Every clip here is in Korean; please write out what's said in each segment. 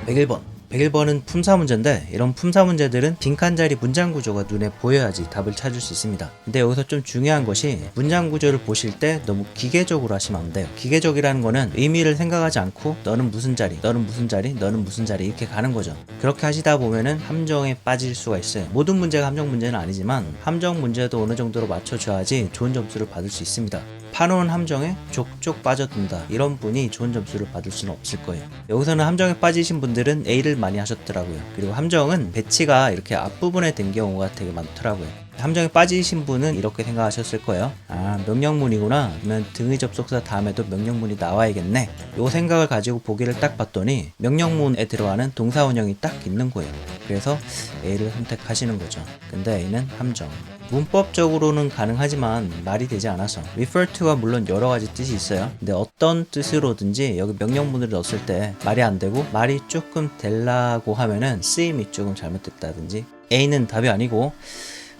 101번. 101번은 품사 문제인데 이런 품사 문제들은 빈칸자리 문장 구조가 눈에 보여야지 답을 찾을 수 있습니다. 근데 여기서 좀 중요한 것이 문장 구조를 보실 때 너무 기계적으로 하시면 안 돼요. 기계적이라는 거는 의미를 생각하지 않고 너는 무슨 자리, 너는 무슨 자리, 너는 무슨 자리 이렇게 가는 거죠. 그렇게 하시다 보면은 함정에 빠질 수가 있어요. 모든 문제가 함정 문제는 아니지만 함정 문제도 어느 정도로 맞춰줘야지 좋은 점수를 받을 수 있습니다. 파놓은 함정에 족족 빠져든다 이런 분이 좋은 점수를 받을 수는 없을 거예요. 여기서는 함정에 빠지신 분들은 A를 많이 하셨더라고요. 그리고 함정은 배치가 이렇게 앞부분에 된 경우가 되게 많더라고요. 함정에 빠지신 분은 이렇게 생각하셨을 거예요. 아, 명령문이구나. 그러면 등의 접속사 다음에도 명령문이 나와야겠네. 요 생각을 가지고 보기를 딱 봤더니 명령문에 들어가는 동사 원형이 딱 있는 거예요. 그래서 A를 선택하시는 거죠. 근데 A는 함정. 문법적으로는 가능하지만 말이 되지 않아서 refer to가 물론 여러 가지 뜻이 있어요. 근데 어떤 뜻으로든지 여기 명령문을 넣었을 때 말이 안 되고 말이 조금 되려고 하면은 쓰임이 조금 잘못됐다든지 A는 답이 아니고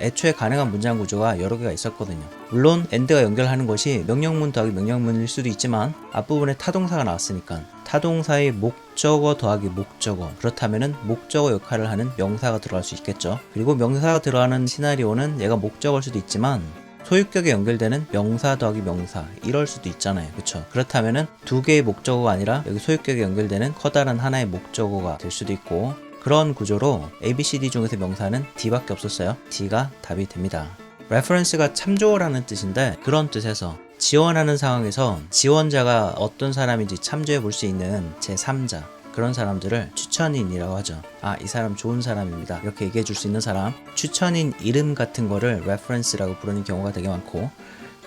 애초에 가능한 문장 구조가 여러 개가 있었거든요. 물론 and가 연결하는 것이 명령문 더하기 명령문일 수도 있지만 앞부분에 타동사가 나왔으니까 타동사의 목적어 더하기 목적어, 그렇다면은 목적어 역할을 하는 명사가 들어갈 수 있겠죠. 그리고 명사가 들어가는 시나리오는 얘가 목적어일 수도 있지만 소유격에 연결되는 명사 더하기 명사 이럴 수도 있잖아요. 그쵸? 그렇다면은 두 개의 목적어가 아니라 여기 소유격에 연결되는 커다란 하나의 목적어가 될 수도 있고, 그런 구조로 ABCD 중에서 명사는 D밖에 없었어요. D가 답이 됩니다. reference가 참조어라는 뜻인데 그런 뜻에서 지원하는 상황에서 지원자가 어떤 사람인지 참조해 볼 수 있는 제3자, 그런 사람들을 추천인이라고 하죠. 아, 이 사람 좋은 사람입니다. 이렇게 얘기해 줄 수 있는 사람. 추천인 이름 같은 거를 reference라고 부르는 경우가 되게 많고,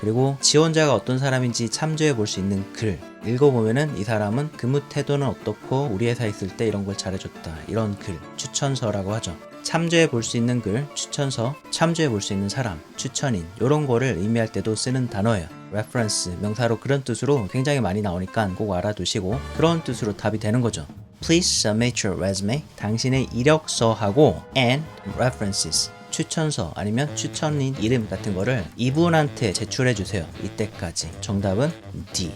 그리고 지원자가 어떤 사람인지 참조해 볼 수 있는 글 읽어보면은 이 사람은 근무 태도는 어떻고 우리 회사에 있을 때 이런 걸 잘해줬다, 이런 글 추천서라고 하죠. 참조해 볼 수 있는 글 추천서, 참조해 볼 수 있는 사람 추천인, 이런 거를 의미할 때도 쓰는 단어예요. reference 명사로 그런 뜻으로 굉장히 많이 나오니까 꼭 알아두시고 그런 뜻으로 답이 되는 거죠. Please submit your resume. 당신의 이력서하고 and references 추천서 아니면 추천인 이름 같은 거를 이분한테 제출해 주세요. 이때까지. 정답은 D.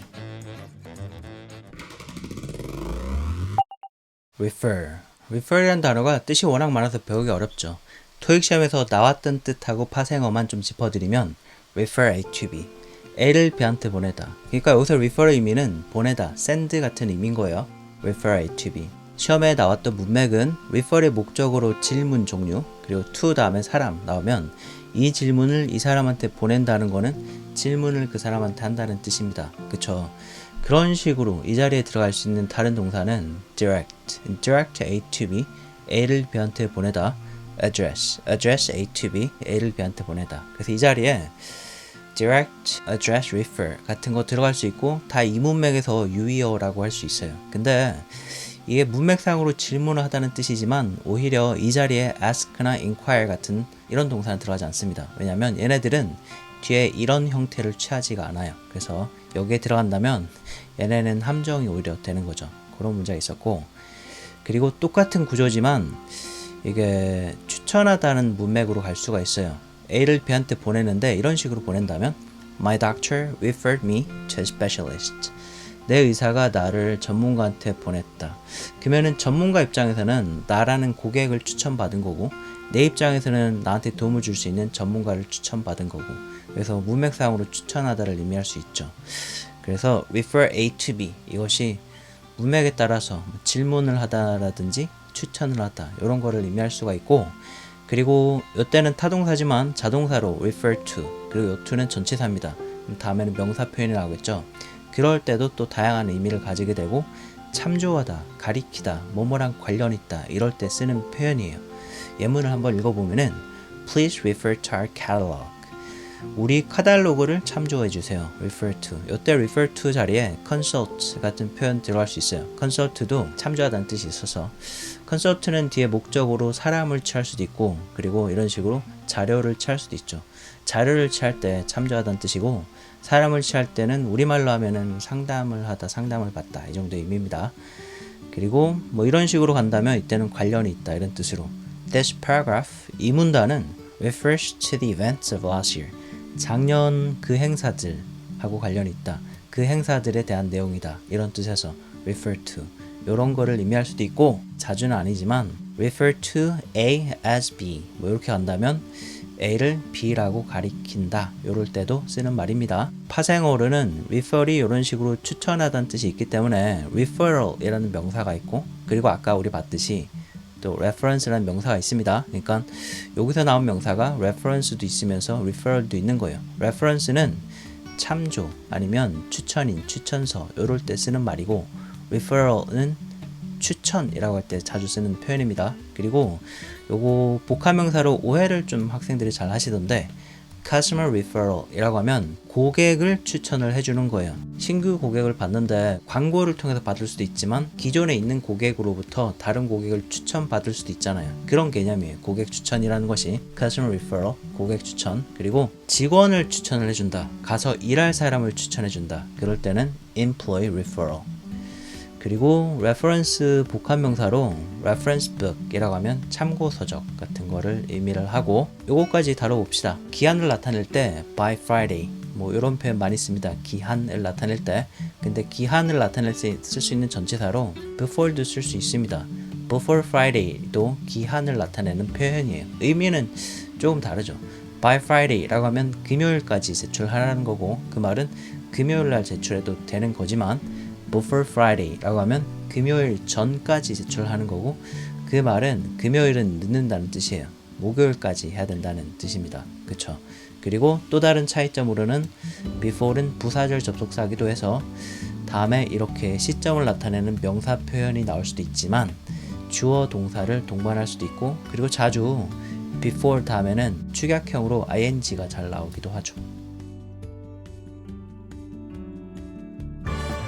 refer이라는 단어가 뜻이 워낙 많아서 배우기 어렵죠. 토익 시험에서 나왔던 뜻하고 파생어만 좀 짚어드리면 refer A to B, A를 B한테 보내다. 그러니까 여기서 refer의 의미는 보내다, send 같은 의미인 거예요. refer A to B. 시험에 나왔던 문맥은 refer의 목적으로 질문 종류, 그리고 to 다음에 사람 나오면 이 질문을 이 사람한테 보낸다는 거는 질문을 그 사람한테 한다는 뜻입니다. 그쵸? 그런 식으로 이 자리에 들어갈 수 있는 다른 동사는 direct A to B, A를 B한테 보내다, address A to B, A를 B한테 보내다. 그래서 이 자리에 direct, address, refer 같은 거 들어갈 수 있고 다 이 문맥에서 유의어라고 할 수 있어요. 근데 이게 문맥상으로 질문을 하다는 뜻이지만 오히려 이 자리에 ask나 inquire 같은 이런 동사는 들어가지 않습니다. 왜냐면 얘네들은 뒤에 이런 형태를 취하지가 않아요. 그래서 여기에 들어간다면 얘네는 함정이 오히려 되는 거죠. 그런 문제가 있었고, 그리고 똑같은 구조지만 이게 추천하다는 문맥으로 갈 수가 있어요. A를 B한테 보내는데 이런 식으로 보낸다면 My doctor referred me to a specialist. 내 의사가 나를 전문가한테 보냈다. 그러면은 전문가 입장에서는 나라는 고객을 추천받은 거고, 내 입장에서는 나한테 도움을 줄 수 있는 전문가를 추천받은 거고, 그래서 문맥상으로 추천하다를 의미할 수 있죠. 그래서 refer A to B, 이것이 문맥에 따라서 질문을 하다라든지 추천을 하다 이런 거를 의미할 수가 있고, 그리고 이때는 타동사지만 자동사로 refer to, 그리고 이 to는 전치사입니다. 다음에는 명사 표현이 나오겠죠. 그럴 때도 또 다양한 의미를 가지게 되고, 참조하다, 가리키다, 뭐뭐랑 관련 있다 이럴 때 쓰는 표현이에요. 예문을 한번 읽어보면은 Please refer to our catalog. 우리 카탈로그를 참조해 주세요. refer to. 이때 refer to 자리에 consult 같은 표현 들어갈 수 있어요. consult도 참조하다는 뜻이 있어서 consult는 뒤에 목적으로 사람을 취할 수도 있고, 그리고 이런 식으로 자료를 취할 수도 있죠. 자료를 취할 때 참조하다는 뜻이고, 사람을 취할 때는 우리말로 하면은 상담을 하다, 상담을 받다 이 정도의 의미입니다. 그리고 뭐 이런 식으로 간다면 이때는 관련이 있다 이런 뜻으로 This paragraph, 이 문단은 refers to the events of last year. 작년 그 행사들하고 관련이 있다. 그 행사들에 대한 내용이다. 이런 뜻에서 refer to. 이런 거를 의미할 수도 있고 자주는 아니지만 refer to A as B 뭐 이렇게 한다면 A를 B라고 가리킨다 이럴 때도 쓰는 말입니다. 파생어로는 refer이 이런 식으로 추천하다는 뜻이 있기 때문에 referral이라는 명사가 있고 그리고 아까 우리 봤듯이 또 reference라는 명사가 있습니다. 그러니까 여기서 나온 명사가 reference도 있으면서 referral도 있는 거예요. reference는 참조 아니면 추천인, 추천서 이럴 때 쓰는 말이고 referral은 추천이라고 할 때 자주 쓰는 표현입니다. 그리고 요거 복합명사로 오해를 좀 학생들이 잘 하시던데 customer referral 이라고 하면 고객을 추천을 해주는 거예요. 신규 고객을 받는데 광고를 통해서 받을 수도 있지만 기존에 있는 고객으로부터 다른 고객을 추천받을 수도 있잖아요. 그런 개념이에요. 고객 추천이라는 것이 customer referral, 고객 추천. 그리고 직원을 추천을 해준다. 가서 일할 사람을 추천해준다. 그럴 때는 employee referral. 그리고 reference 복합명사로 reference book이라고 하면 참고서적 같은 거를 의미를 하고 요거까지 다뤄봅시다. 기한을 나타낼 때 by Friday 뭐 이런 표현 많이 씁니다. 기한을 나타낼 때. 근데 기한을 나타낼 때 쓸 수 있는 전치사로 before도 쓸 수 있습니다. before Friday도 기한을 나타내는 표현이에요. 의미는 조금 다르죠. by Friday라고 하면 금요일까지 제출하라는 거고 그 말은 금요일 날 제출해도 되는 거지만 before Friday라고 하면 금요일 전까지 제출하는 거고 그 말은 금요일은 늦는다는 뜻이에요. 목요일까지 해야 된다는 뜻입니다. 그쵸? 그리고 또 다른 차이점으로는 before는 부사절 접속사기도 해서 다음에 이렇게 시점을 나타내는 명사 표현이 나올 수도 있지만 주어 동사를 동반할 수도 있고 그리고 자주 before 다음에는 축약형으로 ing가 잘 나오기도 하죠.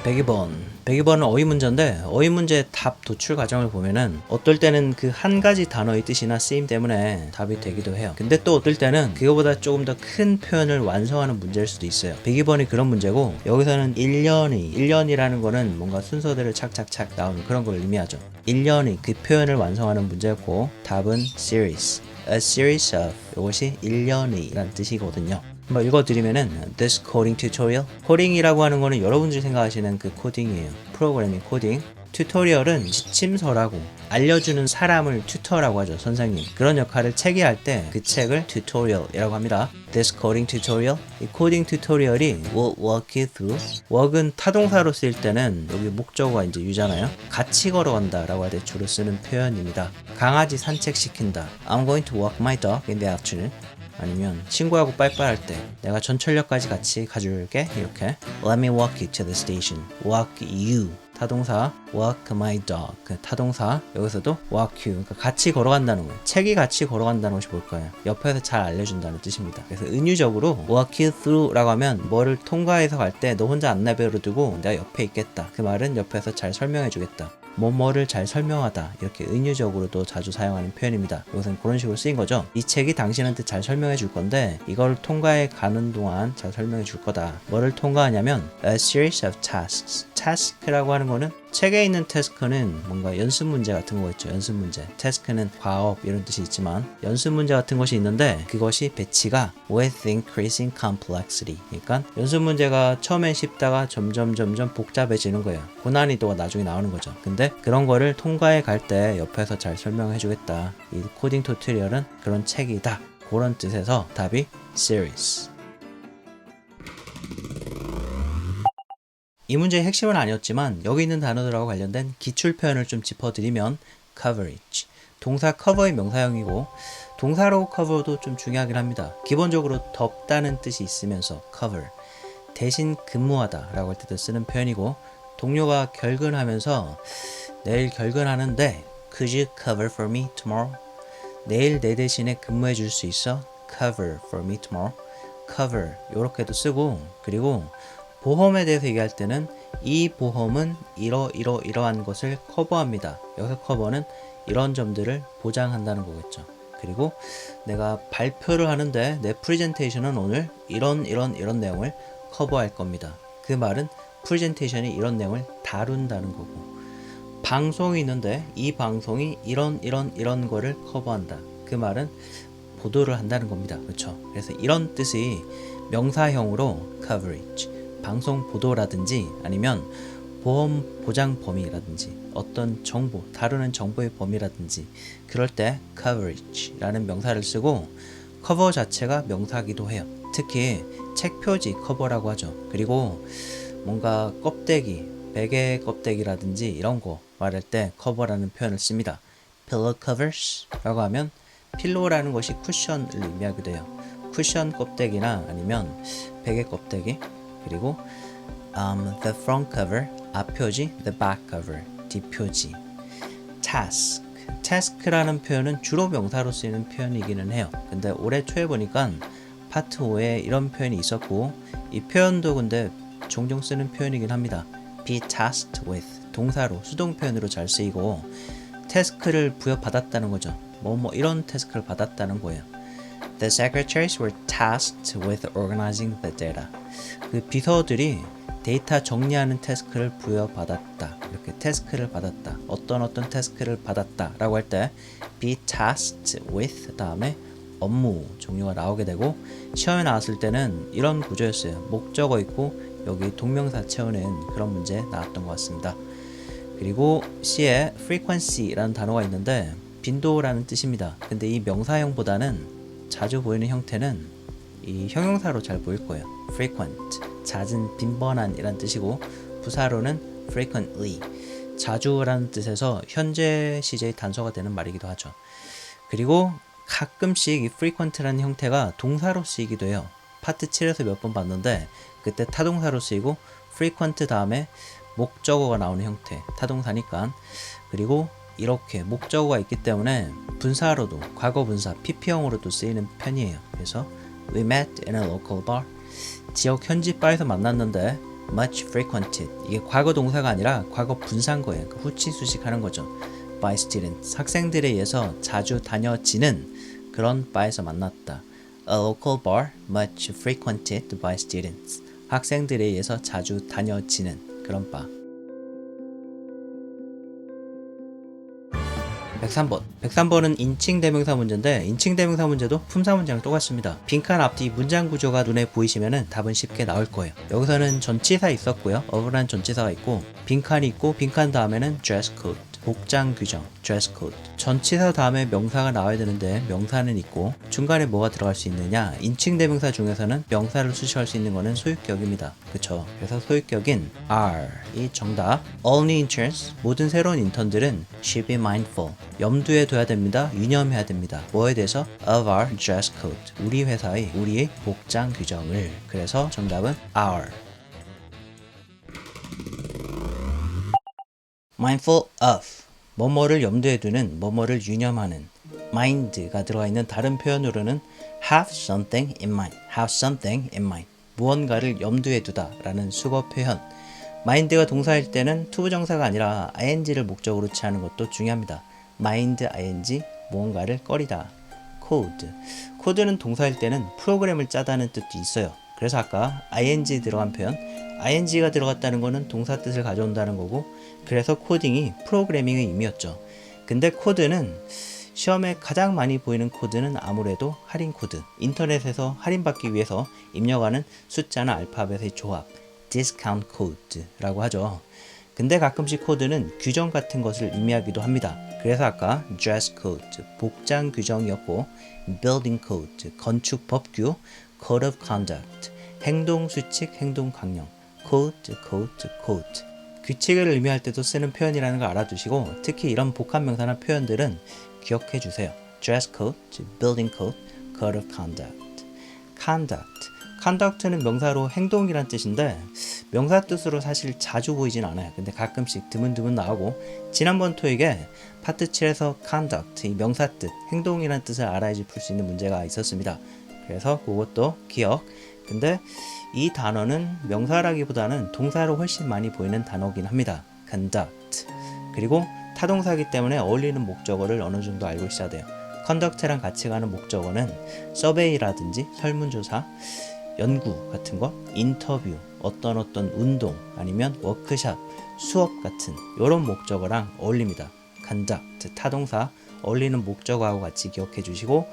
102번은 어휘문제인데 어휘문제 답 도출 과정을 보면은 어떨 때는 그 한 가지 단어의 뜻이나 쓰임 때문에 답이 되기도 해요. 근데 또 어떨 때는 그거보다 조금 더 큰 표현을 완성하는 문제일 수도 있어요. 102번이 그런 문제고 여기서는 1년이라는 거는 뭔가 순서대로 착착착 나오는 그런 걸 의미하죠. 1년이 그 표현을 완성하는 문제였고 답은 series, a series of 이것이 1년이라는 뜻이거든요. 한번 읽어드리면은 This coding tutorial 코딩이라고 하는 거는 여러분들이 생각하시는 그 코딩이에요. 프로그래밍 코딩. 튜토리얼은 지침서라고 알려주는 사람을 튜터라고 하죠. 선생님. 그런 역할을 책이 할 때 그 책을 tutorial이라고 합니다. This coding tutorial 이 코딩 튜토리얼이 will walk you through walk은 타동사로 쓰일 때는 여기 목적어가 이제 유잖아요. 같이 걸어간다 라고 할 때 주로 쓰는 표현입니다. 강아지 산책시킨다. I'm going to walk my dog in the afternoon. 아니면 친구하고 빠이빠이할 때 내가 전철역까지 같이 가줄게 이렇게 Let me walk you to the station. Walk you 타동사 walk my dog 그 타동사 여기서도 walk you 그러니까 같이 걸어간다는 거예요. 책이 같이 걸어간다는 것이 뭘까요? 옆에서 잘 알려준다는 뜻입니다. 그래서 은유적으로 walk you through 라고 하면 뭐를 통과해서 갈 때 너 혼자 안내배로 두고 내가 옆에 있겠다. 그 말은 옆에서 잘 설명해 주겠다. 뭐뭐를 잘 설명하다 이렇게 은유적으로도 자주 사용하는 표현입니다. 이것은 그런 식으로 쓰인 거죠. 이 책이 당신한테 잘 설명해 줄 건데 이걸 통과해 가는 동안 잘 설명해 줄 거다. 뭐를 통과하냐면 a series of tasks. task라고 하는 거는 책에 있는 task는 뭔가 연습 문제 같은 거겠죠. 연습 문제. task는 과업 이런 뜻이 있지만 연습 문제 같은 것이 있는데 그것이 배치가 with increasing complexity. 그러니까 연습 문제가 처음엔 쉽다가 점점 복잡해지는 거예요. 고난이도가 나중에 나오는 거죠. 근데 그런 거를 통과해 갈 때 옆에서 잘 설명해 주겠다. 이 코딩 튜토리얼은 그런 책이다. 그런 뜻에서 답이 series. 이 문제의 핵심은 아니었지만 여기 있는 단어들하고 관련된 기출 표현을 좀 짚어드리면 coverage. 동사 cover의 명사형이고 동사로 cover도 좀 중요하긴 합니다. 기본적으로 덮다는 뜻이 있으면서 cover. 대신 근무하다 라고 할 때도 쓰는 표현이고 동료가 결근하면서 내일 결근하는데 Could you cover for me tomorrow? 내일 내 대신에 근무해 줄 수 있어? Cover for me tomorrow. cover 이렇게도 쓰고 그리고 보험에 대해서 얘기할 때는 이 보험은 이러한 것을 커버합니다. 여기서 커버는 이런 점들을 보장한다는 거겠죠. 그리고 내가 발표를 하는데 내 프레젠테이션은 오늘 이런 내용을 커버할 겁니다. 그 말은 프레젠테이션이 이런 내용을 다룬다는 거고 방송이 있는데 이 방송이 이런 거를 커버한다. 그 말은 보도를 한다는 겁니다. 그렇죠? 그래서 이런 뜻이 명사형으로 coverage 방송 보도라든지 아니면 보험 보장 범위라든지 어떤 정보, 다루는 정보의 범위라든지 그럴 때 coverage라는 명사를 쓰고 커버 자체가 명사기도 해요. 특히 책 표지 커버라고 하죠. 그리고 뭔가 껍데기, 베개 껍데기라든지 이런 거 말할 때 커버라는 표현을 씁니다. pillow covers 라고 하면 필로라는 것이 쿠션을 의미하기도 해요. 쿠션 껍데기나 아니면 베개 껍데기. 그리고 the front cover 앞표지, the back cover 뒷표지. task라는 표현은 주로 명사로 쓰이는 표현이기는 해요. 근데 올해 초에 보니까 파트 5에 이런 표현이 있었고 이 표현도 근데 종종 쓰는 표현이긴 합니다. be tasked with 동사로 수동 표현으로 잘 쓰이고 태스크를 부여받았다는 거죠. 뭐 이런 태스크를 받았다는 거예요. The secretaries were tasked with organizing the data. 그 비서들이 데이터 정리하는 태스크를 부여받았다. 이렇게 태스크를 받았다. 어떤 태스크를 받았다 라고 할 때 be tasked with 다음에 업무 종류가 나오게 되고 시험에 나왔을 때는 이런 구조였어요. 목적어 있고 여기 동명사 채우는 그런 문제 나왔던 것 같습니다. 그리고 C에 frequency라는 단어가 있는데 빈도라는 뜻입니다. 근데 이 명사형보다는 자주 보이는 형태는 이 형용사로 잘 보일 거예요. frequent, 잦은, 빈번한 이란 뜻이고 부사로는 frequently, 자주라는 뜻에서 현재 시제의 단서가 되는 말이기도 하죠. 그리고 가끔씩 이 frequent라는 형태가 동사로 쓰이기도 해요. 파트 7에서 몇 번 봤는데 그때 타동사로 쓰이고 frequent 다음에 목적어가 나오는 형태, 타동사니까. 그리고 이렇게 목적어가 있기 때문에 분사로도 과거 분사 PP형으로도 쓰이는 편이에요. 그래서 we met in a local bar. 지역 현지 바에서 만났는데 much frequented. 이게 과거 동사가 아니라 과거 분사인 거예요. 그러니까 후치수식하는 거죠. by students. 학생들에 의해서 자주 다녀지는 그런 바에서 만났다. A local bar much frequented by students. 학생들에 의해서 자주 다녀지는 그런 바. 103번은 인칭 대명사 문제인데 인칭 대명사 문제도 품사 문제랑 똑같습니다. 빈칸 앞뒤 문장 구조가 눈에 보이시면은 답은 쉽게 나올 거예요. 여기서는 전치사 있었고요. 어브란 전치사가 있고 빈칸이 있고 빈칸 다음에는 dress code, 복장 규정, dress code. 전치사 다음에 명사가 나와야 되는데 명사는 있고 중간에 뭐가 들어갈 수 있느냐? 인칭 대명사 중에서는 명사를 수식할 수 있는 거는 소유격입니다. 그쵸? 그래서 소유격인 R이 정답. All new interns, 모든 새로운 인턴들은 should be mindful. 염두에 둬야 됩니다. 유념해야 됩니다. 뭐에 대해서? Of our dress code. 우리의 복장 규정을. 그래서 정답은 R. mindful of, 뭐뭐를 염두에 두는, 뭐뭐를 유념하는. mind가 들어가 있는 다른 표현으로는 have something in mind, have something in mind, 무언가를 염두에 두다 라는 수거 표현. mind가 동사일 때는 투부정사가 아니라 ing를 목적으로 취하는 것도 중요합니다. mind ing, 무언가를 꺼리다. code, 코드는 동사일 때는 프로그램을 짜다는 뜻도 있어요. 그래서 아까 ing 들어간 표현, ing가 들어갔다는 거는 동사 뜻을 가져온다는 거고, 그래서 코딩이 프로그래밍의 의미였죠. 근데 코드는 시험에 가장 많이 보이는 코드는 아무래도 할인 코드, 인터넷에서 할인받기 위해서 입력하는 숫자나 알파벳의 조합, discount code라고 하죠. 근데 가끔씩 코드는 규정 같은 것을 의미하기도 합니다. 그래서 아까 dress code, 복장 규정이었고, building code, 건축 법규, code of conduct, 행동 수칙, 행동 강령, code. 규칙을 의미할 때도 쓰는 표현이라는 걸 알아두시고 특히 이런 복합 명사나 표현들은 기억해 주세요. dress code, building code, code of conduct. conduct는 명사로 행동이란 뜻인데 명사 뜻으로 사실 자주 보이진 않아요. 근데 가끔씩 드문드문 나오고 지난번 토익에 파트 7에서 conduct, 이 명사 뜻, 행동이란 뜻을 알아야지 풀 수 있는 문제가 있었습니다. 그래서 그것도 기억. 근데 이 단어는 명사라기보다는 동사로 훨씬 많이 보이는 단어긴 합니다. conduct. 그리고 타동사이기 때문에 어울리는 목적어를 어느 정도 알고 있어야 돼요. conduct랑 같이 가는 목적어는 survey라든지 설문조사, 연구 같은 거, 인터뷰, 어떤 운동, 아니면 워크샵, 수업 같은 이런 목적어랑 어울립니다. conduct, 타동사, 어울리는 목적어하고 같이 기억해 주시고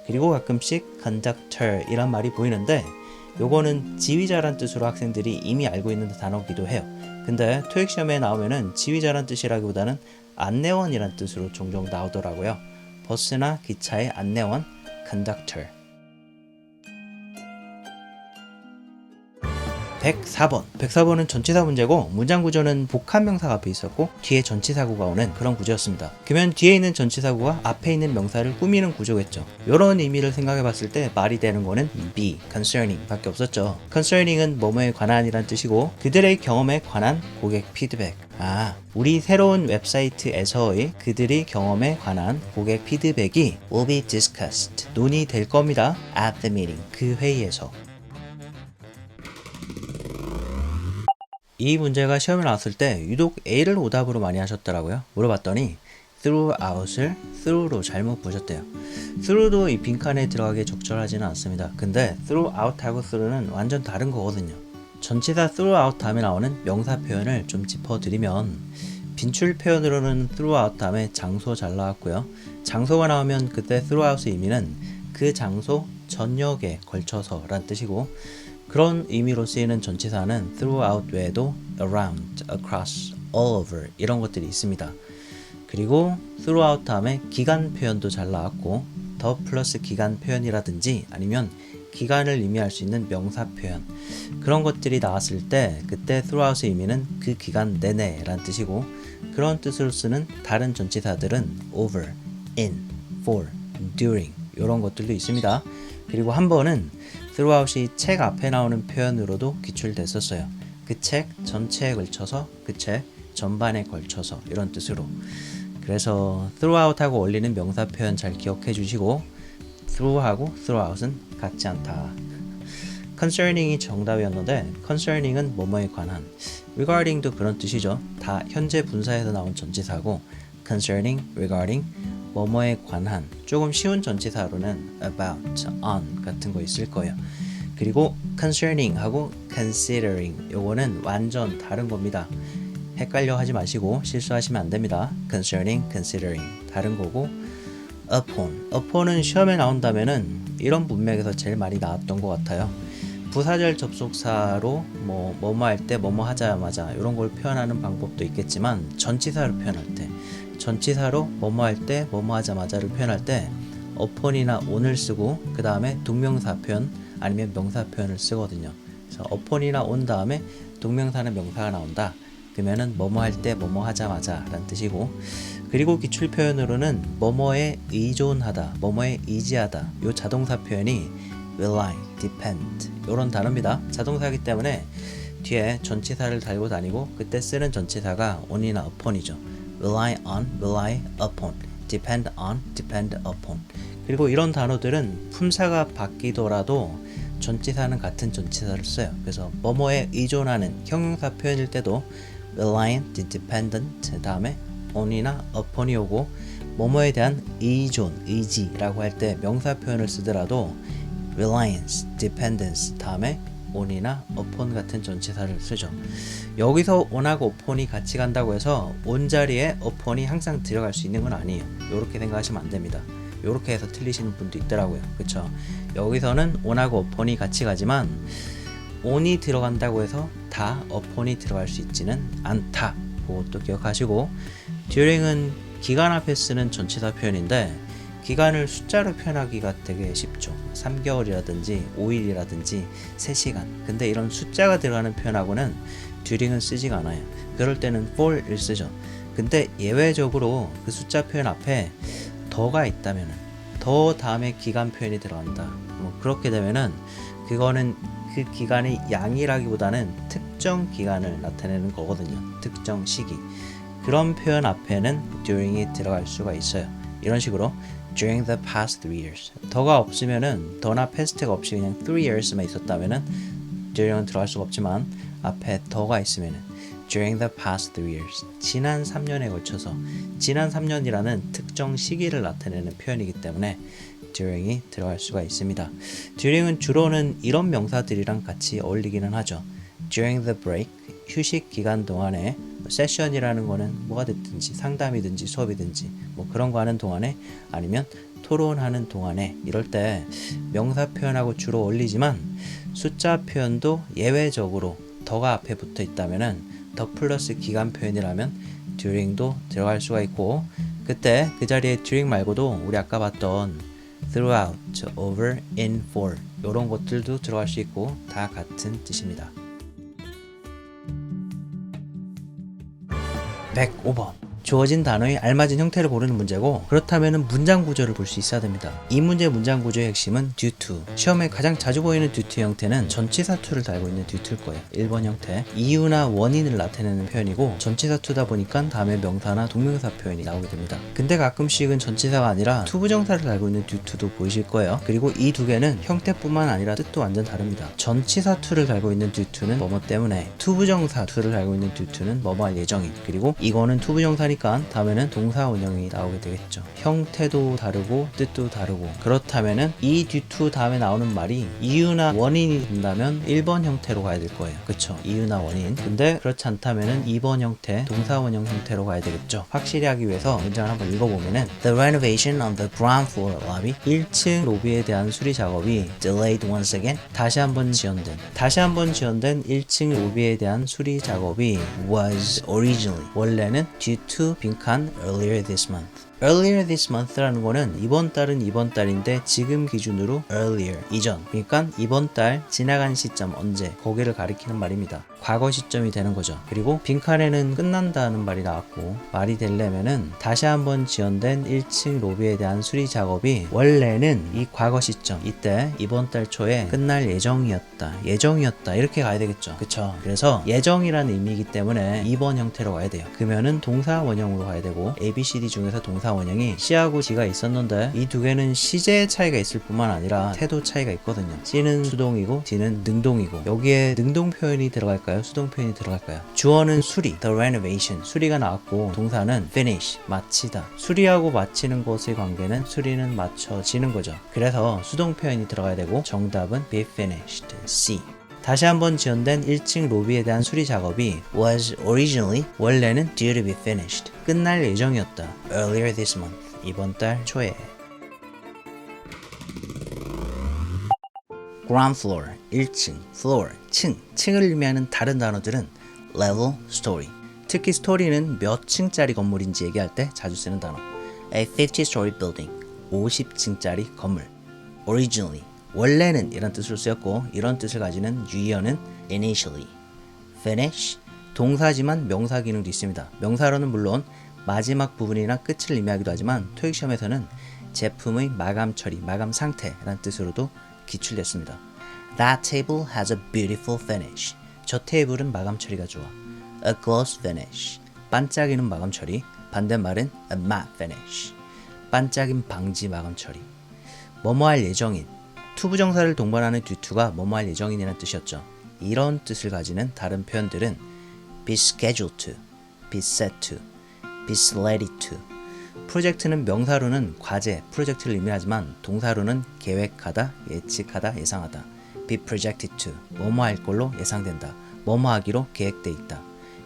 그리고 가끔씩 conductor 이란 말이 보이는데 요거는 지휘자란 뜻으로 학생들이 이미 알고 있는 단어기도 해요. 근데 토익 시험에 나오면은 지휘자란 뜻이라기보다는 안내원이란 뜻으로 종종 나오더라고요. 버스나 기차의 안내원, conductor. 104번. 104번은 전치사 문제고 문장 구조는 복합명사가 앞에 있었고 뒤에 전치사구가 오는 그런 구조였습니다. 그러면 뒤에 있는 전치사구가 앞에 있는 명사를 꾸미는 구조겠죠. 이런 의미를 생각해 봤을 때 말이 되는 거는 be, concerning 밖에 없었죠. concerning은 뭐뭐에 관한이란 뜻이고 그들의 경험에 관한 고객 피드백. 우리 새로운 웹사이트에서의 그들의 경험에 관한 고객 피드백이 will be discussed. 논의될 겁니다. at the meeting. 그 회의에서. 이 문제가 시험에 나왔을 때 유독 A를 오답으로 많이 하셨더라고요. 물어봤더니 throughout을 through로 잘못 보셨대요. through도 이 빈칸에 들어가기에 적절하지는 않습니다. 근데 throughout하고 through는 완전 다른 거거든요. 전치사 throughout 다음에 나오는 명사 표현을 좀 짚어드리면 빈출 표현으로는 throughout 다음에 장소 잘 나왔고요. 장소가 나오면 그때 throughout의 의미는 그 장소 전역에 걸쳐서 란 뜻이고 그런 의미로 쓰이는 전치사는 throughout 외에도 around, across, all over 이런 것들이 있습니다. 그리고 throughout 다음에 기간 표현도 잘 나왔고 더 플러스 기간 표현이라든지 아니면 기간을 의미할 수 있는 명사 표현 그런 것들이 나왔을 때 그때 throughout의 의미는 그 기간 내내 란 뜻이고 그런 뜻으로 쓰는 다른 전치사들은 over, in, for, during 이런 것들도 있습니다. 그리고 한 번은 throughout이 책 앞에 나오는 표현으로도 기출됐었어요. 그 책 전체에 걸쳐서 그 책 전반에 걸쳐서 이런 뜻으로 그래서 throughout하고 어울리는 명사 표현 잘 기억해 주시고 through하고 throughout은 같지 않다. concerning이 정답이었는데 concerning은 뭐뭐에 관한 regarding도 그런 뜻이죠. 다 현재 분사에서 나온 전치사고 concerning, regarding 뭐뭐에 관한 조금 쉬운 전치사로는 about, on 같은 거 있을 거예요. 그리고 concerning 하고 considering 요거는 완전 다른 겁니다. 헷갈려 하지 마시고 실수하시면 안 됩니다. concerning, considering 다른 거고 upon은 시험에 나온다면은 이런 문맥에서 제일 많이 나왔던 것 같아요. 부사절 접속사로 뭐뭐 할 때 뭐뭐 하자마자 이런 걸 표현하는 방법도 있겠지만 전치사로 표현할 때 전치사로 뭐뭐 할 때 뭐뭐 하자마자를 표현할 때 upon이나 on을 쓰고 그 다음에 동명사 표현 아니면 명사 표현을 쓰거든요. 그래서 upon이나 on 다음에 동명사나 명사가 나온다. 그러면은 뭐뭐 할 때 뭐뭐 하자마자 라는 뜻이고 그리고 기출 표현으로는 뭐뭐에 의존하다, 뭐뭐에 의지하다 요 자동사 표현이 rely, depend 이런 단어입니다. 자동사이기 때문에 뒤에 전치사를 달고 다니고 그때 쓰는 전치사가 on이나 upon이죠. rely on, rely upon, depend on, depend upon 그리고 이런 단어들은 품사가 바뀌더라도 전치사는 같은 전치사를 써요. 그래서 뭐뭐에 의존하는 형용사 표현일 때도 reliant, dependent 다음에 on이나 upon이 오고 뭐뭐에 대한 의존, 의지라고 할 때 명사 표현을 쓰더라도 reliance, dependence 다음에 on이나 upon 같은 전치사를 쓰죠. 여기서 on하고 upon이 같이 간다고 해서 on 자리에 upon이 항상 들어갈 수 있는 건 아니에요. 이렇게 생각하시면 안 됩니다. 이렇게 해서 틀리시는 분도 있더라고요. 그쵸? 여기서는 on하고 upon이 같이 가지만 on이 들어간다고 해서 다 upon이 들어갈 수 있지는 않다. 그것도 기억하시고 during은 기간 앞에 쓰는 전치사 표현인데 기간을 숫자로 표현하기가 되게 쉽죠. 3개월이라든지 5일이라든지 3시간 근데 이런 숫자가 들어가는 표현하고는 during은 쓰지가 않아요. 그럴 때는 for를 쓰죠. 근데 예외적으로 그 숫자 표현 앞에 더가 있다면 더 다음에 기간 표현이 들어간다. 그렇게 되면은 그거는 그 기간의 양이라기보다는 특정 기간을 나타내는 거거든요. 특정 시기. 그런 표현 앞에는 during이 들어갈 수가 있어요. 이런 식으로 during the past 3 years 더가 없으면은 더나 past가 없이 그냥 3 years만 있었다면은 during은 들어갈 수가 없지만 앞에 더가 있으면은 during the past 3 years 지난 3년에 걸쳐서 지난 3년이라는 특정 시기를 나타내는 표현이기 때문에 during이 들어갈 수가 있습니다. during은 주로는 이런 명사들이랑 같이 어울리기는 하죠. during the break 휴식 기간 동안에 세션이라는 거는 뭐가 됐든지 상담이든지 수업이든지 그런 거 하는 동안에 아니면 토론하는 동안에 이럴 때 명사 표현하고 주로 어울리지만 숫자 표현도 예외적으로 더가 앞에 붙어 있다면은 더 플러스 기간 표현이라면 during도 들어갈 수가 있고, 그때 그 자리에 during 말고도 우리 아까 봤던 throughout, over, in, for 이런 것들도 들어갈 수 있고 다 같은 뜻입니다. 105번. 주어진 단어의 알맞은 형태를 고르는 문제고, 그렇다면 문장 구조를 볼 수 있어야 됩니다. 이 문제의 문장 구조의 핵심은 due to. 시험에 가장 자주 보이는 due to 형태는 전치사 to를 달고 있는 due to일 거예요. 1번 형태. 이유나 원인을 나타내는 표현이고, 전치사 to다 보니까 다음에 명사나 동명사 표현이 나오게 됩니다. 근데 가끔씩은 전치사가 아니라 투부정사를 달고 있는 due to도 보이실 거예요. 그리고 이 두 개는 형태뿐만 아니라 뜻도 완전 다릅니다. 전치사 to를 달고 있는 due to는 뭐뭐 때문에, 투부정사 to를 달고 있는 due to는 뭐뭐 할 예정인, 그리고 이거는 투부정사니 다음에는 동사 원형이 나오게 되겠죠. 형태도 다르고 뜻도 다르고, 그렇다면은 이 due to 다음에 나오는 말이 이유나 원인이 된다면 1번 형태로 가야 될 거예요. 그쵸? 이유나 원인. 근데 그렇지 않다면은 2번 형태, 동사 원형 형태로 가야 되겠죠. 확실히 하기 위해서 문장을 한번 읽어보면은 The renovation on the ground floor lobby, 1층 로비에 대한 수리 작업이 delayed once again, 다시 한번 지연된 1층 로비에 대한 수리 작업이 was originally, 원래는 due to 빈칸 earlier this month. earlier this month라는 거는 이번 달인데 지금 기준으로 earlier, 이전. 그러니까 이번 달 지나간 시점 언제, 거기를 가리키는 말입니다. 과거 시점이 되는 거죠. 그리고 빈칸에는 끝난다는 말이 나왔고, 말이 되려면은 다시 한번 지연된 1층 로비에 대한 수리 작업이 원래는 이 과거 시점, 이때 이번 달 초에 끝날 예정이었다 이렇게 가야 되겠죠. 그쵸? 그래서 예정이라는 의미이기 때문에 2번 형태로 가야 돼요. 그러면은 동사 원형으로 가야 되고, ABCD 중에서 동사 원형이 C하고 G가 있었는데 이 두 개는 시제의 차이가 있을 뿐만 아니라 태도 차이가 있거든요. C는 수동이고 D는 능동이고, 여기에 능동 표현이 들어갈까요? 수동 표현이 들어갈까요? 주어는 수리, the renovation, 수리가 나왔고, 동사는 finish, 마치다. 수리하고 마치는 것의 관계는 수리는 맞춰지는 거죠. 그래서 수동 표현이 들어가야 되고, 정답은 be finished, C. 다시 한번 지연된 1층 로비에 대한 수리 작업이 was originally, 원래는 due to be finished, 끝날 예정이었다, earlier this month, 이번 달 초에. ground floor, 1층, floor, 층을 의미하는 다른 단어들은 level, story. 특히 story는 몇 층짜리 건물인지 얘기할 때 자주 쓰는 단어. a 50-story building, 50층짜리 건물. originally, 원래는 이런 뜻으로 쓰였고, 이런 뜻을 가지는 유의어는 initially. finish, 동사지만 명사 기능도 있습니다. 명사로는 물론 마지막 부분이나 끝을 의미하기도 하지만 토익 시험에서는 제품의 마감 처리, 마감 상태라는 뜻으로도 기출됐습니다. That table has a beautiful finish. 저 테이블은 마감 처리가 좋아. A gloss finish, 반짝이는 마감 처리. 반대말은 a matte finish, 반짝임 방지 마감 처리. 뭐뭐 할 예정인, 투부정사를 동반하는 due to가 뭐뭐 할 예정인이라는 뜻이었죠. 이런 뜻을 가지는 다른 표현들은 be scheduled to, be set to, be slated to. 프로젝트는 명사로는 과제, 프로젝트를 의미하지만 동사로는 계획하다, 예측하다, 예상하다. be projected to, 뭐뭐 할 걸로 예상된다, 뭐뭐 하기로 계획돼 있다.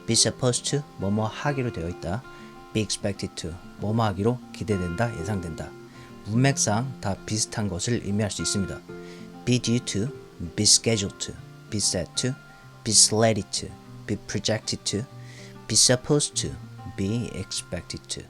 be supposed to, 뭐뭐 하기로 되어 있다. be expected to, 뭐뭐 하기로 기대된다, 예상된다. 문맥상 다 비슷한 것을 의미할 수 있습니다. be due to, be scheduled to, be set to, be slated to, be projected to, be supposed to, be expected to.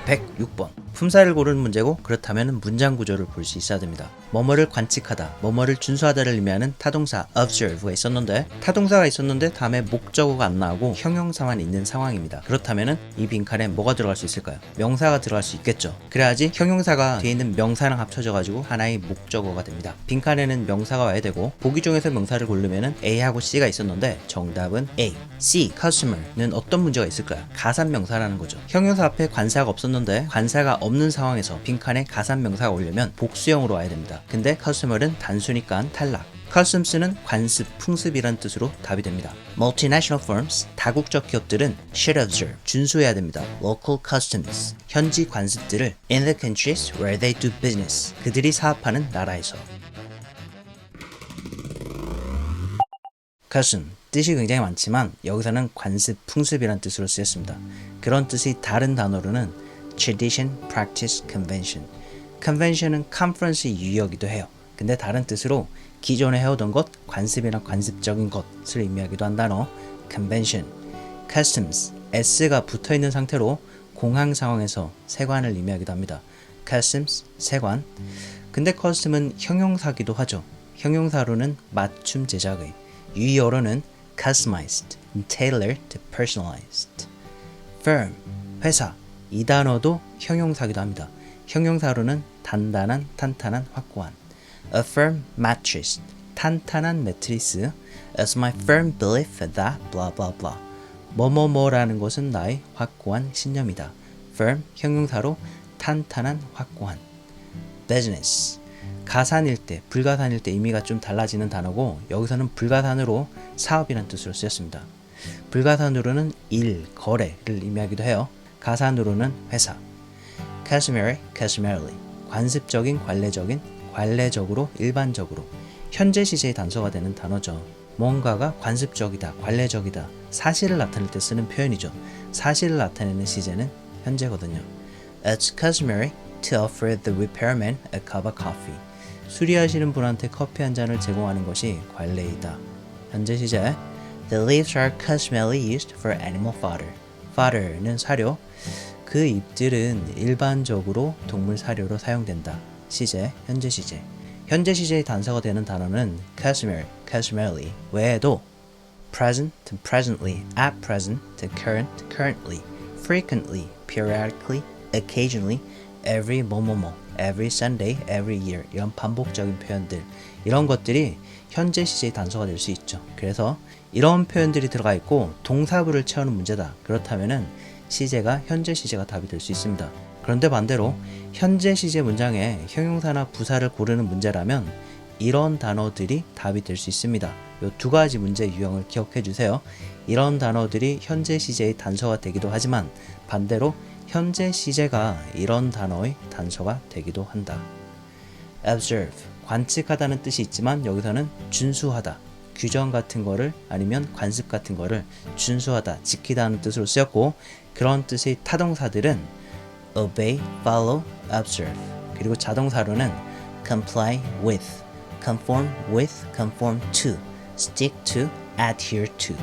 106번. 품사를 고르는 문제고, 그렇다면 문장 구조를 볼 수 있어야 됩니다. 뭐뭐를 관측하다, 뭐뭐를 준수하다를 의미하는 타동사 observe가 있었는데 다음에 목적어가 안 나오고 형용사만 있는 상황입니다. 그렇다면 이 빈칸에 뭐가 들어갈 수 있을까요? 명사가 들어갈 수 있겠죠. 그래야지 형용사가 뒤에 있는 명사랑 합쳐져 가지고 하나의 목적어가 됩니다. 빈칸에는 명사가 와야 되고, 보기 중에서 명사를 고르면 A하고 C가 있었는데 정답은 A. C. customer는 어떤 문제가 있을까요? 가산명사라는 거죠. 형용사 앞에 관사가 없었는데 관사가 없는 상황에서 빈칸에 가산명사가 오려면 복수형으로 와야 됩니다. 근데 customer은 단수니까 탈락. customs는 관습, 풍습이란 뜻으로 답이 됩니다. multinational firms, 다국적 기업들은 should observe, 준수해야 됩니다. local customs, 현지 관습들을 in the countries where they do business, 그들이 사업하는 나라에서. custom, 뜻이 굉장히 많지만 여기서는 관습, 풍습이란 뜻으로 쓰였습니다. 그런 뜻이 다른 단어로는 tradition, practice, convention, convention은 conference의 유의어기도 해요. 근데 다른 뜻으로 기존에 해오던 것, 관습이나 관습적인 것을 의미하기도 한 단어 convention. customs, s가 붙어있는 상태로 공항 상황에서 세관을 의미하기도 합니다. customs, 세관. 근데 custom은 형용사기도 하죠. 형용사로는 맞춤 제작의, 유의어로는 customized, tailored, personalized. firm, 회사. 이 단어도 형용사기도 합니다. 형용사로는 단단한, 탄탄한, 확고한. A firm mattress, 탄탄한 매트리스. It's my firm belief that blah blah blah. 뭐뭐뭐라는 것은 나의 확고한 신념이다. firm, 형용사로 탄탄한, 확고한. business, 가산일 때, 불가산일 때 의미가 좀 달라지는 단어고 여기서는 불가산으로 사업이란 뜻으로 쓰였습니다. 불가산으로는 일, 거래를 의미하기도 해요. 가산으로는 회사. customary, customarily, 관습적인, 관례적인, 관례적으로, 일반적으로. 현재 시제의 단서가 되는 단어죠. 뭔가가 관습적이다, 관례적이다, 사실을 나타낼 때 쓰는 표현이죠. 사실을 나타내는 시제는 현재거든요. It's customary to offer the repairman a cup of coffee. 수리하시는 분한테 커피 한 잔을 제공하는 것이 관례이다. 현재 시제. The leaves are customarily used for animal fodder. fodder는 사료. 그 잎들은 일반적으로 동물 사료로 사용된다. 시제, 현재 시제. 현재 시제의 단서가 되는 단어는 customary, customarily 외에도 present, presently, at present, current, currently, frequently, periodically, occasionally, every 뭐뭐뭐, every Sunday, every year 이런 반복적인 표현들, 이런 것들이 현재 시제의 단서가 될 수 있죠. 그래서 이런 표현들이 들어가 있고 동사부를 채우는 문제다. 그렇다면은 시제가 현재 시제가 답이 될 수 있습니다. 그런데 반대로 현재 시제 문장에 형용사나 부사를 고르는 문제라면 이런 단어들이 답이 될 수 있습니다. 이 두 가지 문제 유형을 기억해 주세요. 이런 단어들이 현재 시제의 단서가 되기도 하지만 반대로 현재 시제가 이런 단어의 단서가 되기도 한다. observe, 관측하다는 뜻이 있지만 여기서는 준수하다, 규정 같은 거를 아니면 관습 같은 거를 준수하다, 지키다는 뜻으로 쓰였고 그런 뜻의 타동사들은 obey, follow, observe. 그리고 자동사로는 comply with, conform with, conform to, stick to, adhere to.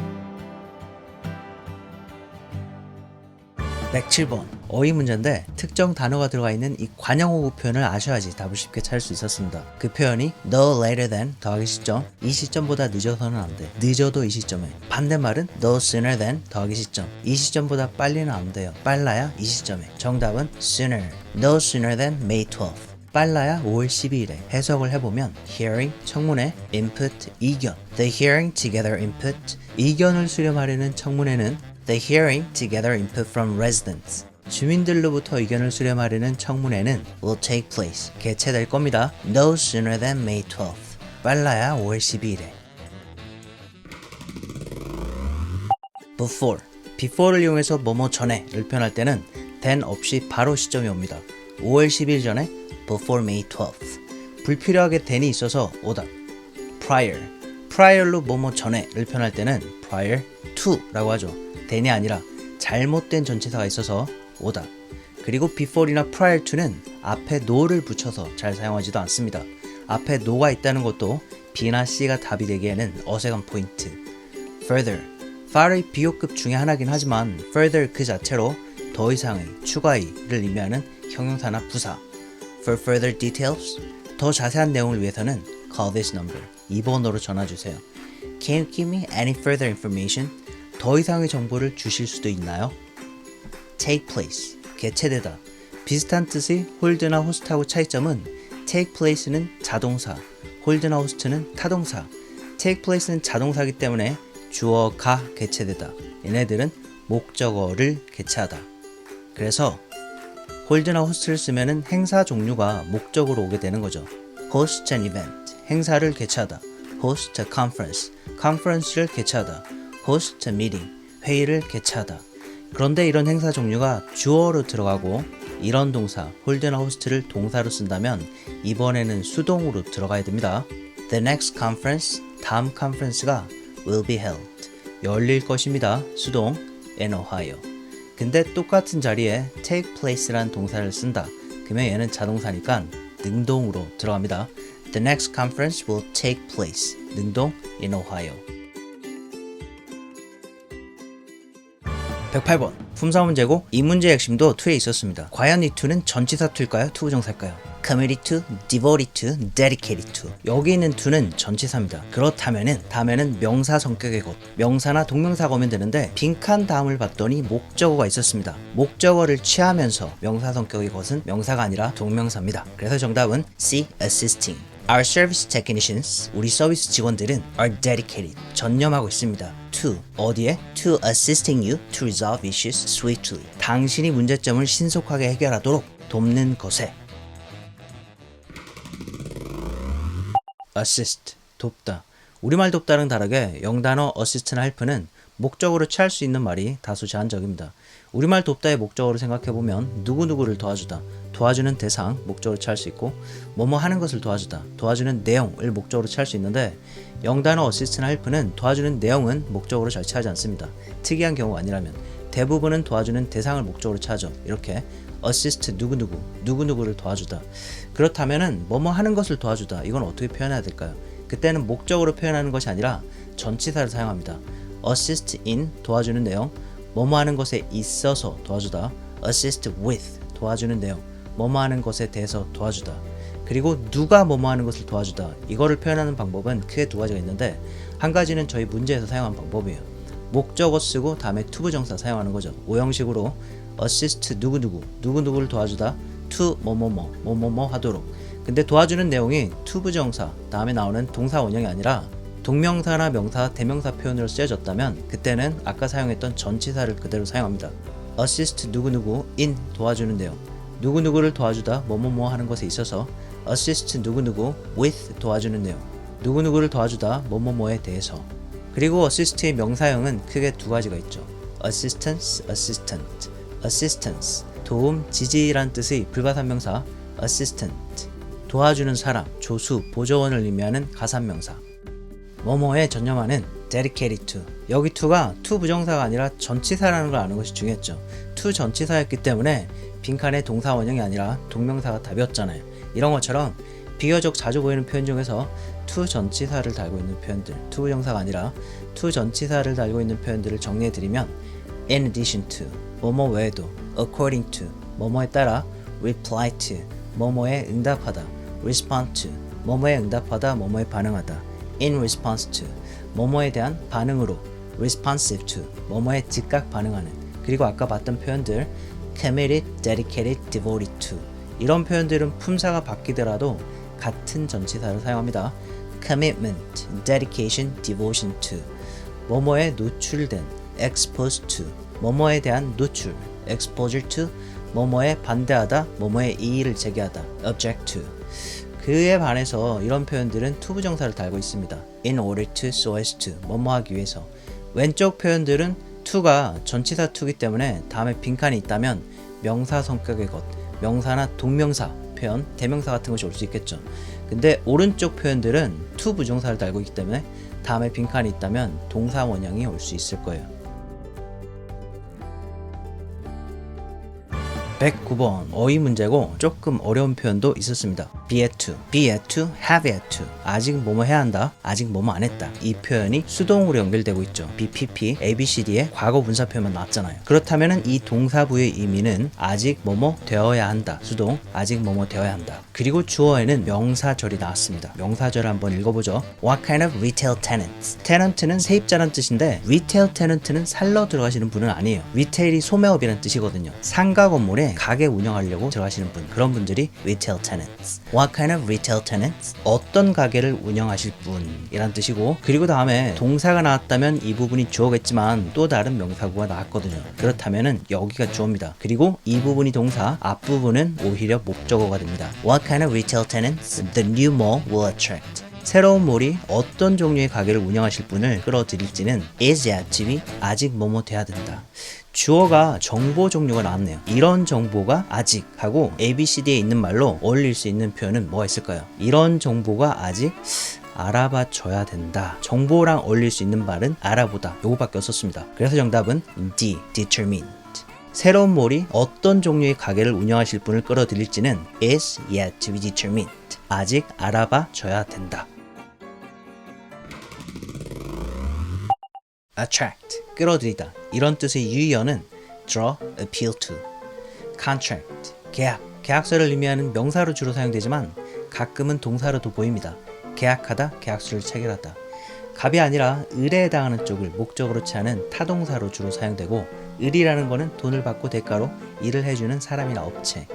107번 어휘 문제인데 특정 단어가 들어가 있는 이 관형어구 표현을 아셔야지 답을 쉽게 찾을 수 있었습니다. 그 표현이 no later than 더하기 시점, 이 시점보다 늦어서는 안 돼. 늦어도 이 시점에. 반대말은 no sooner than 더하기 시점, 이 시점보다 빨리는 안 돼요. 빨라야 이 시점에. 정답은 sooner, no sooner than May 12th. 빨라야 5월 12일에. 해석을 해보면 hearing, 청문회, input, 이견. The hearing together input, 이견을 수렴하려는 청문회는 The hearing together input from residents. 주민들로부터 의견을 수렴하려는 청문회는 will take place. 개최될 겁니다. No sooner than May 12th. 빨라야 5월 12일에. Before. before를 이용해서 뭐뭐 전에를 표현할 때는 then 없이 바로 시점이 옵니다. 5월 10일 전에 before May 12th. 불필요하게 then이 있어서 오다. prior. prior로 뭐뭐 전에를 표현할 때는 prior to 라고 하죠. then이 아니라 잘못된 전치사가 있어서 오다. 그리고 before이나 prior to는 앞에 no를 붙여서 잘 사용하지도 않습니다. 앞에 no가 있다는 것도 B나 C가 답이 되기에는 어색한 포인트. further. far의 비호급 중에 하나긴 하지만 further 그 자체로 더 이상의, 추가의를 의미하는 형용사나 부사. For further details, 더 자세한 내용을 위해서는 call this number, 이 번호로 전화주세요. Can you give me any further information? 더 이상의 정보를 주실 수도 있나요? Take place, 개최되다. 비슷한 뜻의 hold나 host하고 차이점은 take place는 자동사, hold나 host는 타동사. take place는 자동사이기 때문에 주어가 개최되다. 얘네들은 목적어를 개최하다. 그래서 hold나 host를 쓰면은 행사 종류가 목적으로 오게 되는 거죠. host an event, 행사를 개최하다. host a conference, conference를 개최하다. host a meeting, 회의를 개최하다. 그런데 이런 행사 종류가 주어로 들어가고 이런 동사, hold나 host를 동사로 쓴다면 이번에는 수동으로 들어가야 됩니다. The next conference, 다음 컨퍼런스가 will be held, 열릴 것입니다. 수동, in Ohio. 근데 똑같은 자리에 take place란 동사를 쓴다. 그러면 얘는 자동사니까 능동으로 들어갑니다. The next conference will take place. 능동 in Ohio. 108번 품사 문제고 이 문제의 핵심도 to에 있었습니다. 과연 이 to는 전치사 to일까요? 투부정사일까요? committed to, devoted to, dedicated to. 여기 있는 to는 전치사입니다. 그렇다면은 다음에는 명사 성격의 것, 명사나 동명사가 오면 되는데 빈칸 다음을 봤더니 목적어가 있었습니다. 목적어를 취하면서 명사 성격의 것은 명사가 아니라 동명사입니다. 그래서 정답은 C. assisting. Our service technicians, 우리 서비스 직원들은 are dedicated, 전념하고 있습니다. To, 어디에? To assisting you to resolve issues swiftly. 당신이 문제점을 신속하게 해결하도록 돕는 것에. assist, 돕다. 우리말 돕다랑 다르게 영단어 assist나 help는 목적으로 취할 수 있는 말이 다소 제한적입니다. 우리말 돕다의 목적어를 생각해보면 누구누구를 도와주다, 도와주는 대상, 목적으로 취할 수 있고 뭐뭐 하는 것을 도와주다, 도와주는 내용을 목적으로 취할 수 있는데 영단어 assist나 help는 도와주는 내용은 목적으로 잘 취하지 않습니다. 특이한 경우가 아니라면 대부분은 도와주는 대상을 목적으로 취하죠. 이렇게 assist 누구누구, 누구누구를 도와주다. 그렇다면은 뭐뭐 하는 것을 도와주다. 이건 어떻게 표현해야 될까요? 그때는 목적으로 표현하는 것이 아니라 전치사를 사용합니다. assist in, 도와주는 내용, 뭐뭐 하는 것에 있어서 도와주다. assist with, 도와주는 내용, 뭐뭐 하는 것에 대해서 도와주다. 그리고 누가 뭐뭐 하는 것을 도와주다. 이거를 표현하는 방법은 크게 두 가지가 있는데 한 가지는 저희 문제에서 사용한 방법이에요. 목적어 쓰고 다음에 투부정사 사용하는 거죠. 오형식으로 assist 누구누구, 누구누구를 도와주다. to 뭐뭐뭐, 뭐뭐뭐 하도록. 근데 도와주는 내용이 투부정사 다음에 나오는 동사 원형이 아니라 동명사나 명사, 대명사 표현으로 쓰여졌다면 그때는 아까 사용했던 전치사를 그대로 사용합니다. assist 누구누구 in, 도와주는 내용, 누구누구를 도와주다 뭐뭐뭐 하는 것에 있어서 assist 누구누구 with, 도와주는 내용, 누구누구를 도와주다 뭐뭐뭐에 대해서. 그리고 assist의 명사형은 크게 두 가지가 있죠. assistance, assistant. assistance, 도움, 지지란 뜻의 불가산명사 assistant. 도와주는 사람, 조수, 보조원을 의미하는 가산명사. 뭐뭐에 전념하는 dedicated to. 여기 to가 to 부정사가 아니라 전치사라는 걸 아는 것이 중요했죠. to 전치사였기 때문에 빈칸에 동사 원형이 아니라 동명사가 답이었잖아요. 이런 것처럼 비교적 자주 보이는 표현 중에서 to 전치사를 달고 있는 표현들, to 부정사가 아니라 to 전치사를 달고 있는 표현들을 정리해드리면 in addition to, 뭐뭐 외에도, according to, 뭐뭐에 따라, reply to, 뭐뭐에 응답하다, respond to, 뭐뭐에 응답하다, 뭐뭐에 반응하다, in response to, 뭐뭐에 대한 반응으로, responsive to, 뭐뭐에 즉각 반응하는. 그리고 아까 봤던 표현들 committed, dedicated, devoted to. 이런 표현들은 품사가 바뀌더라도 같은 전치사를 사용합니다. commitment, dedication, devotion to. 뭐뭐에 노출된, exposed to. 뭐뭐에 대한 노출, exposure to. 뭐뭐에 반대하다, 뭐뭐에 이의를 제기하다, object to. 그에 반해서 이런 표현들은 to 부정사를 달고 있습니다. in order to, so as to, 뭐뭐 하기 위해서. 왼쪽 표현들은 to가 전치사 to이기 때문에 다음에 빈칸이 있다면 명사 성격의 것, 명사나 동명사 표현, 대명사 같은 것이 올 수 있겠죠. 근데 오른쪽 표현들은 to 부정사를 달고 있기 때문에 다음에 빈칸이 있다면 동사 원형이 올 수 있을 거예요. 109번 어휘 문제고 조금 어려운 표현도 있었습니다. be at to, be at to, have at to. 아직 뭐뭐 해야 한다, 아직 뭐뭐 안 했다. 이 표현이 수동으로 연결되고 있죠. BPP, ABCD의 과거 분사 표현만 나왔잖아요. 그렇다면 이 동사부의 의미는 아직 뭐뭐 되어야 한다. 수동, 아직 뭐뭐 되어야 한다. 그리고 주어에는 명사절이 나왔습니다. 명사절 한번 읽어보죠. What kind of retail tenants? tenant는 세입자란 뜻인데 retail tenant는 살러 들어가시는 분은 아니에요. retail이 소매업이라는 뜻이거든요. 상가 건물에 가게 운영하려고 들어가시는 분, 그런 분들이 retail tenants. What kind of retail tenants? 어떤 가게를 운영하실 분이란 뜻이고, 그리고 다음에 동사가 나왔다면 이 부분이 주어겠지만 또 다른 명사구가 나왔거든요. 그렇다면은 여기가 주어입니다. 그리고 이 부분이 동사, 앞부분은 오히려 목적어가 됩니다. What kind of retail tenants the new mall will attract? 새로운 몰이 어떤 종류의 가게를 운영하실 분을 끌어들일지는 is yet to be, 아직 뭐뭐 돼야 된다. 주어가 정보 종류가 나왔네요. 이런 정보가 아직 하고 ABCD에 있는 말로 어울릴 수 있는 표현은 뭐가 있을까요? 이런 정보가 아직 알아봐 줘야 된다. 정보랑 어울릴 수 있는 말은 알아보다. 요거밖에 없었습니다. 그래서 정답은 D, determined. 새로운 몰이 어떤 종류의 가게를 운영하실 분을 끌어들일지는 is yet to be determined. 아직 알아봐 줘야 된다. attract, 끌어들이다. 이런 뜻의 유의어는 draw, appeal to. contract, 계약, 계약서를 의미하는 명사로 주로 사용되지만 가끔은 동사로도 보입니다. 계약하다, 계약서를 체결하다. 갑이 아니라 을에 해당하는 쪽을 목적으로 취하는 타동사로 주로 사용되고, 을이라는 거는 돈을 받고 대가로 일을 해주는 사람이나 업체.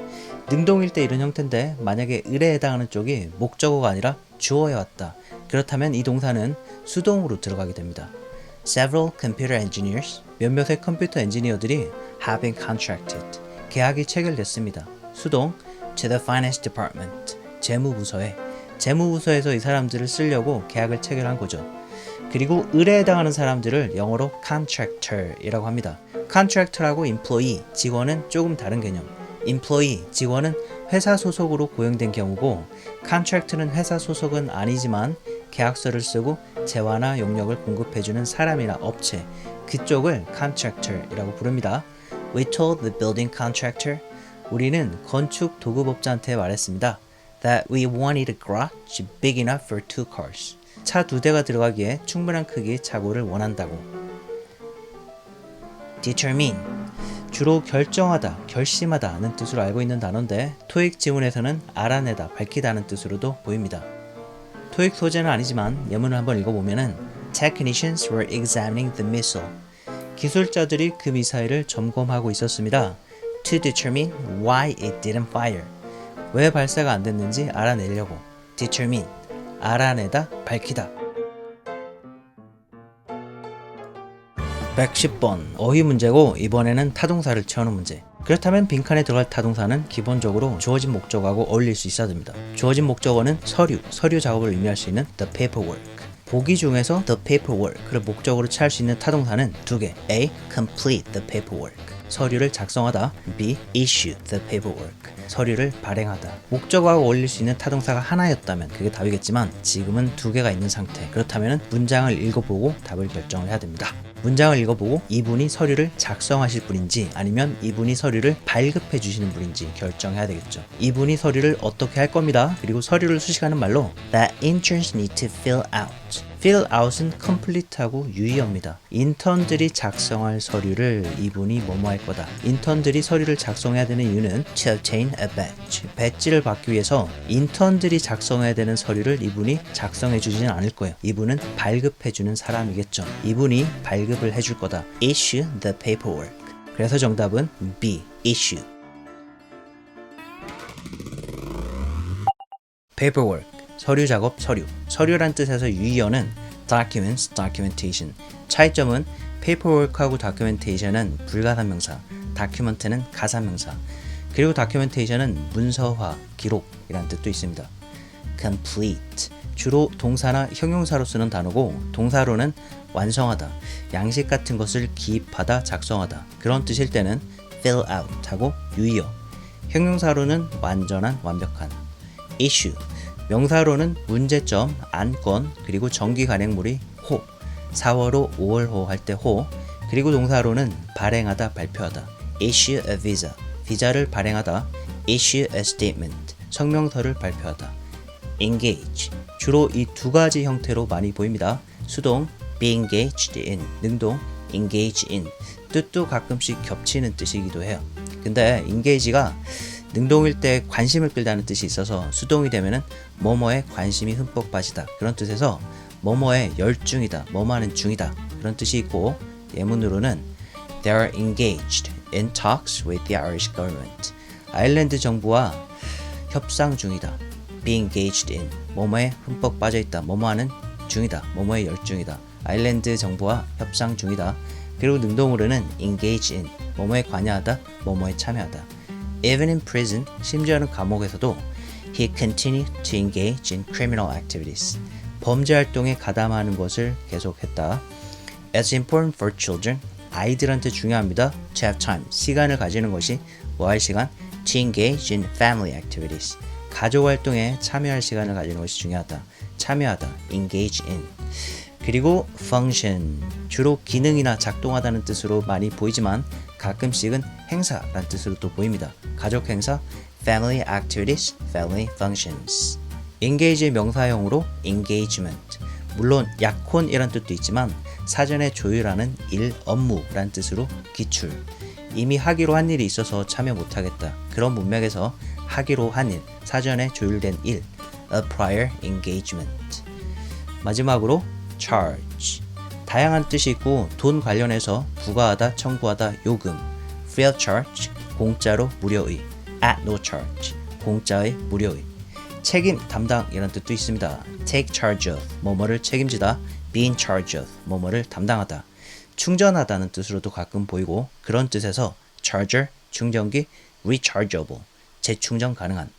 능동일 때 이런 형태인데, 만약에 을에 해당하는 쪽이 목적어가 아니라 주어에 왔다. 그렇다면 이 동사는 수동으로 들어가게 됩니다. Several computer engineers, 몇몇의 컴퓨터 엔지니어들이 have been contracted, 계약이 체결됐습니다. 수동, to the finance department, 재무부서에. 재무부서에서 이 사람들을 쓰려고 계약을 체결한 거죠. 그리고 을에 해당하는 사람들을 영어로 contractor이라고 합니다. contractor하고 employee, 직원은 조금 다른 개념. employee, 직원은 회사 소속으로 고용된 경우고, contractor는 회사 소속은 아니지만 계약서를 쓰고 재화나 용역을 공급해주는 사람이나 업체, 그쪽을 contractor이라고 부릅니다. We told the building contractor, 우리는 건축 도급업자한테 말했습니다. That we wanted a garage big enough for 2 cars. 차 2대가 들어가기에 충분한 크기의 차고를 원한다고. determine, 주로 결정하다, 결심하다는 뜻으로 알고 있는 단어인데 토익 지문에서는 알아내다, 밝히다는 뜻으로도 보입니다. 토익 소재는 아니지만 예문을 한번 읽어보면은 Technicians were examining the missile. 기술자들이 그 미사일을 점검하고 있었습니다. To determine why it didn't fire. 왜 발사가 안 됐는지 알아내려고. determine, 알아내다, 밝히다. 110번 어휘 문제고, 이번에는 타동사를 채우는 문제. 그렇다면 빈칸에 들어갈 타동사는 기본적으로 주어진 목적어하고 어울릴 수 있어야 됩니다. 주어진 목적어는 서류 작업을 의미할 수 있는 the paperwork. 보기 중에서 the paperwork를 목적으로 취할 수 있는 타동사는 2개. A. complete the paperwork, 서류를 작성하다. B. issue the paperwork, 서류를 발행하다. 목적어하고 어울릴 수 있는 타동사가 하나였다면 그게 답이겠지만 지금은 2개가 있는 상태. 그렇다면 문장을 읽어보고 답을 결정을 해야 됩니다. 문장을 읽어보고 이분이 서류를 작성하실 분인지 아니면 이분이 서류를 발급해 주시는 분인지 결정해야 되겠죠. 이분이 서류를 어떻게 할 겁니다. 그리고 서류를 수식하는 말로 that interns need to fill out. fill out은 complete하고 유의어입니다. 인턴들이 작성할 서류를 이분이 뭐뭐 할 거다. 인턴들이 서류를 작성해야 되는 이유는 to obtain a badge. 배지를 받기 위해서 인턴들이 작성해야 되는 서류를 이분이 작성해 주지는 않을 거예요. 이분은 발급해 주는 사람이겠죠. 이분이 발급을 해줄 거다. issue the paperwork. 그래서 정답은 B. issue. paperwork, 서류 작업, 서류란 뜻에서 유의어는 documents, documentation. 차이점은 paperwork하고 documentation은 불가산명사, document는 가산명사. 그리고 documentation은 문서화, 기록이라는 뜻도 있습니다. complete, 주로 동사나 형용사로 쓰는 단어고, 동사로는 완성하다, 양식 같은 것을 기입하다, 작성하다, 그런 뜻일 때는 fill out 하고 유의어. 형용사로는 완전한, 완벽한. issue, 명사로는 문제점, 안건, 그리고 정기 간행물이 호, 4월호, 5월호 할 때 호. 그리고 동사로는 발행하다, 발표하다. issue a visa, 비자를 발행하다. issue a statement, 성명서를 발표하다. engage, 주로 이 2가지 형태로 많이 보입니다. 수동 be engaged in, 능동 engage in. 뜻도 가끔씩 겹치는 뜻이기도 해요. 근데 engage가 능동일 때 관심을 끌다는 뜻이 있어서 수동이 되면은 뭐뭐에 관심이 흠뻑 빠지다, 그런 뜻에서 뭐뭐에 열중이다, 뭐뭐하는 중이다, 그런 뜻이 있고, 예문으로는 They are engaged in talks with the Irish government. 아일랜드 정부와 협상 중이다. Be engaged in, 뭐뭐에 흠뻑 빠져있다, 뭐뭐하는 중이다, 뭐뭐에 열중이다. 아일랜드 정부와 협상 중이다. 그리고 능동으로는 engage in, 뭐뭐에 관여하다, 뭐뭐에 참여하다. Even in prison, 심지어는 감옥에서도 he continued to engage in criminal activities. 범죄 활동에 가담하는 것을 계속했다. It's important for children, 아이들한테 중요합니다. To have time, 시간을 가지는 것이 뭐 할 시간? To engage in family activities. 가족 활동에 참여할 시간을 가지는 것이 중요하다. 참여하다, engage in. 그리고 function, 주로 기능이나 작동하다는 뜻으로 많이 보이지만 가끔씩은 행사란 뜻으로도 보입니다. 가족 행사, family activities, family functions. engage의 명사형으로 engagement. 물론 약혼이란 뜻도 있지만 사전에 조율하는 일, 업무란 뜻으로 기출. 이미 하기로 한 일이 있어서 참여 못하겠다. 그런 문맥에서 하기로 한 일, 사전에 조율된 일, a prior engagement. 마지막으로 charge. 다양한 뜻이 있고 돈 관련해서 부과하다, 청구하다, 요금. free of charge, 공짜로 무료의. at no charge, 공짜의 무료의. 책임, 담당 이런 뜻도 있습니다. take charge of, 뭐뭐를 책임지다. be in charge of, 뭐뭐를 담당하다. 충전하다는 뜻으로도 가끔 보이고 그런 뜻에서 charger, 충전기, rechargeable, 재충전 가능한.